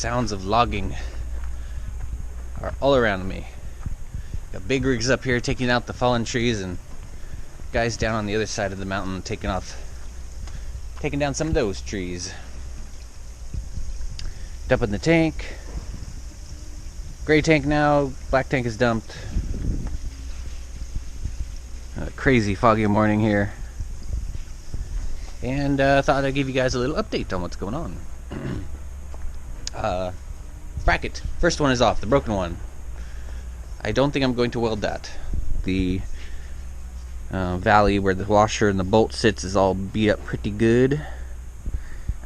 sounds of logging are all around me. Got big rigs up here taking out the fallen trees, and guys down on the other side of the mountain taking down some of those trees. Dumping the tank. Gray tank now, black tank is dumped. Crazy foggy morning here. And thought I'd give you guys a little update on what's going on. Bracket. First one is off, the broken one. I don't think I'm going to weld that. The valley where the washer and the bolt sits is all beat up pretty good.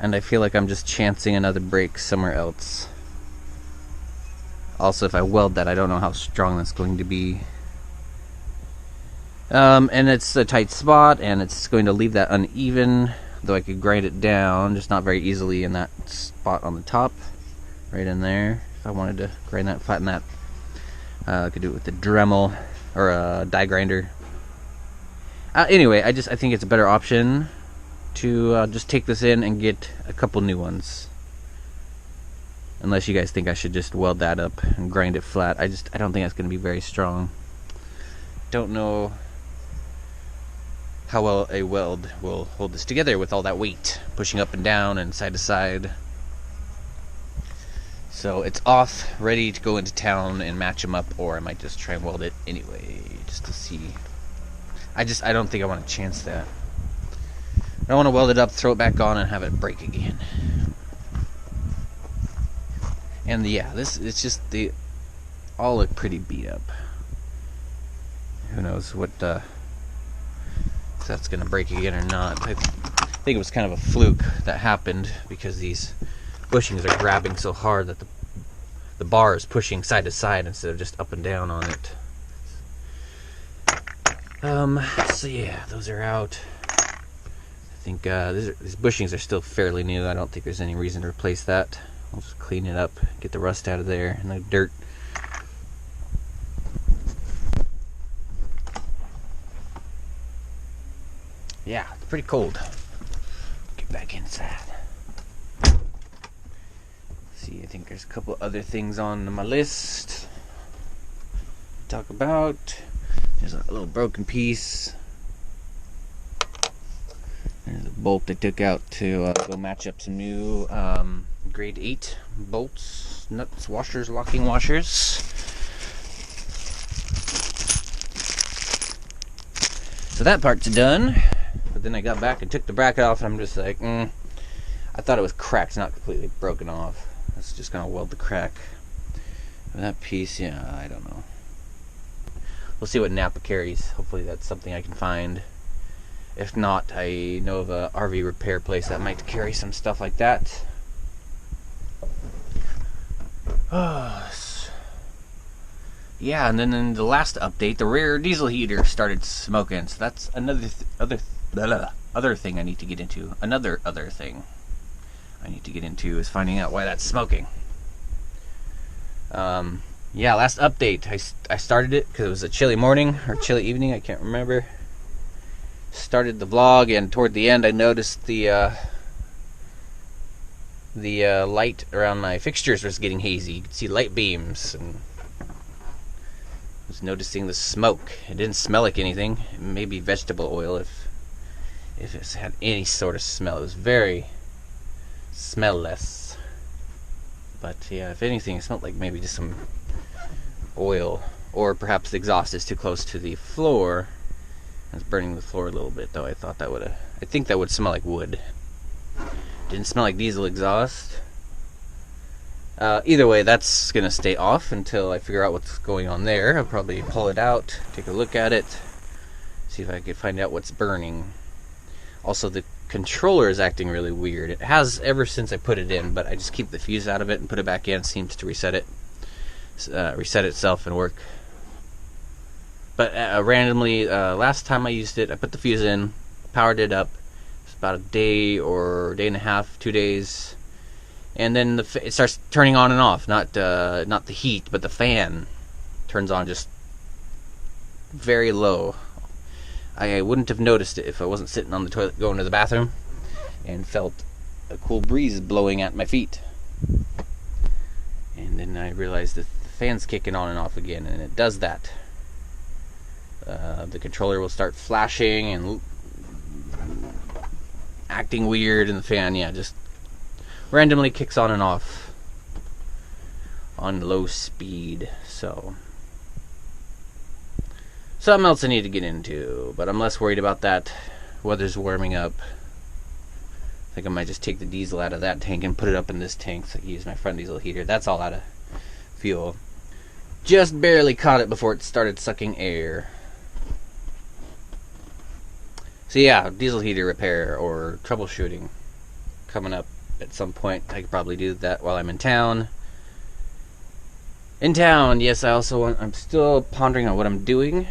And I feel like I'm just chancing another break somewhere else. Also, if I weld that, I don't know how strong that's going to be. And it's a tight spot, and it's going to leave that uneven, though I could grind it down, just not very easily in that spot on the top, right in there. If I wanted to grind that, flatten that, I could do it with a Dremel or a die grinder. Anyway, I think it's a better option to just take this in and get a couple new ones. Unless you guys think I should just weld that up and grind it flat. I don't think that's going to be very strong. Don't know how well a weld will hold this together with all that weight pushing up and down and side to side. So it's off, ready to go into town and match them up, or I might just try and weld it anyway, just to see. I don't think I want to chance that. I don't want to weld it up, throw it back on, and have it break again. And yeah, it's just all look pretty beat up. Who knows what if that's gonna break again or not. I think it was kind of a fluke that happened because these bushings are grabbing so hard that the bar is pushing side to side instead of just up and down on it. So yeah, those are out. I think these bushings are still fairly new. I don't think there's any reason to replace that. I'll just clean it up, get the rust out of there and the dirt. Yeah, it's pretty cold. Get back inside. See, I think there's a couple other things on my list to talk about. There's a little broken piece. There's a bolt they took out to go match up some new grade 8 bolts, nuts, washers, locking washers. So that part's done. But then I got back and took the bracket off, and I'm just like, I thought it was cracked, not completely broken off. It's just gonna weld the crack. And that piece, yeah, I don't know. We'll see what Napa carries. Hopefully that's something I can find. If not, I know of a RV repair place that might carry some stuff like that. Yeah, and then in the last update, the rear diesel heater started smoking. So that's another other thing I need to get into. Another other thing I need to get into is finding out why that's smoking. Yeah, last update, I started it because it was a chilly morning or chilly evening, I can't remember. Started the vlog, and toward the end I noticed the light around my fixtures was getting hazy. You could see light beams, and I was noticing the smoke. It didn't smell like anything. Maybe vegetable oil if it had any sort of smell. It was very smellless. But yeah, if anything, it smelled like maybe just some oil, or perhaps the exhaust is too close to the floor. It's burning the floor a little bit, though. I think that would smell like wood. Didn't smell like diesel exhaust. Either way, that's gonna stay off until I figure out what's going on there. I'll probably pull it out, take a look at it, see if I can find out what's burning. Also, the controller is acting really weird. It has ever since I put it in, but I just keep the fuse out of it and put it back in. It seems to reset itself and work. But randomly, last time I used it, I put the fuse in, powered it up. It's about a day or day and a half, 2 days, and then it starts turning on and off. Not the heat, but the fan turns on just very low. I wouldn't have noticed it if I wasn't sitting on the toilet going to the bathroom and felt a cool breeze blowing at my feet. And then I realized that the fan's kicking on and off again, and it does that. The controller will start flashing and acting weird, and the fan, just randomly kicks on and off on low speed. So something else I need to get into, but I'm less worried about that. Weather's warming up. I think I might just take the diesel out of that tank and put it up in this tank so I can use my front diesel heater. That's all out of fuel. Just barely caught it before it started sucking air. So yeah, diesel heater repair or troubleshooting coming up at some point. I could probably do that while I'm in town. Yes, I'm still pondering on what I'm doing.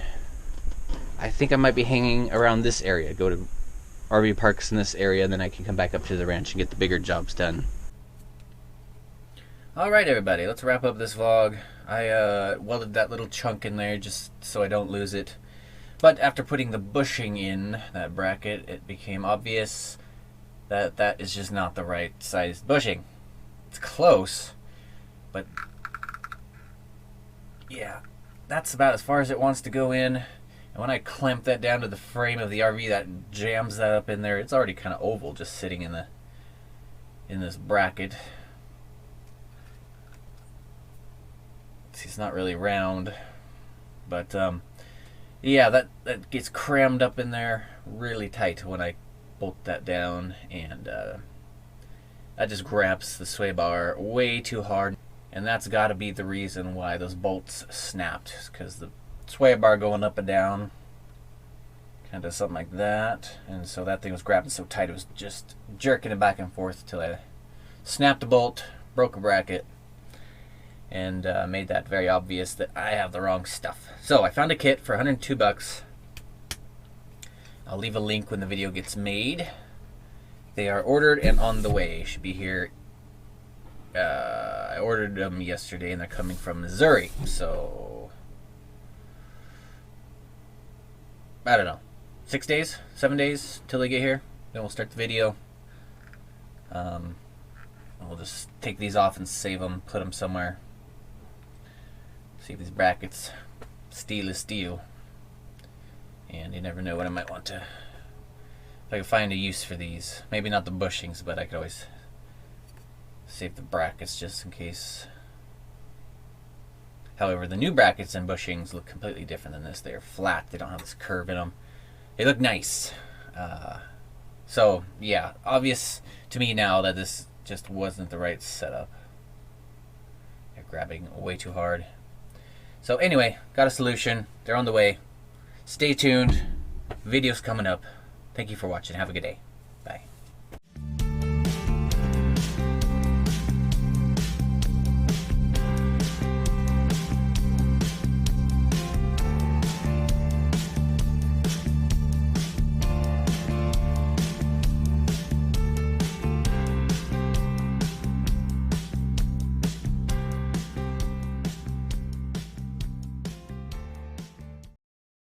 I think I might be hanging around this area, go to RV parks in this area, and then I can come back up to the ranch and get the bigger jobs done. Alright everybody, let's wrap up this vlog. I welded that little chunk in there just so I don't lose it. But after putting the bushing in that bracket, it became obvious that that is just not the right size bushing. It's close, but yeah, that's about as far as it wants to go in. And when I clamp that down to the frame of the RV, that jams that up in there. It's already kind of oval just sitting in this bracket. See, it's not really round, but yeah, that gets crammed up in there really tight when I bolt that down, and that just grabs the sway bar way too hard, and that's got to be the reason why those bolts snapped, because the sway bar going up and down kind of something like that, and so that thing was grabbing so tight it was just jerking it back and forth till I snapped a bolt, broke a bracket, and made that very obvious that I have the wrong stuff. So I found a kit for $102. I'll leave a link when the video gets made. They are ordered and on the way. Should be here. I ordered them yesterday and they're coming from Missouri. So I don't know. 6 days? 7 days till they get here. Then we'll start the video. We'll just take these off and save them, put them somewhere. See if these brackets, steel is steel, and you never know when I might want to, if I can find a use for these. Maybe not the bushings, but I could always save the brackets just in case. However, the new brackets and bushings look completely different than this. They're flat, they don't have this curve in them. They look nice. So yeah, obvious to me now that this just wasn't the right setup. They're grabbing way too hard. So anyway, got a solution. They're on the way. Stay tuned. Videos coming up. Thank you for watching. Have a good day. Bye.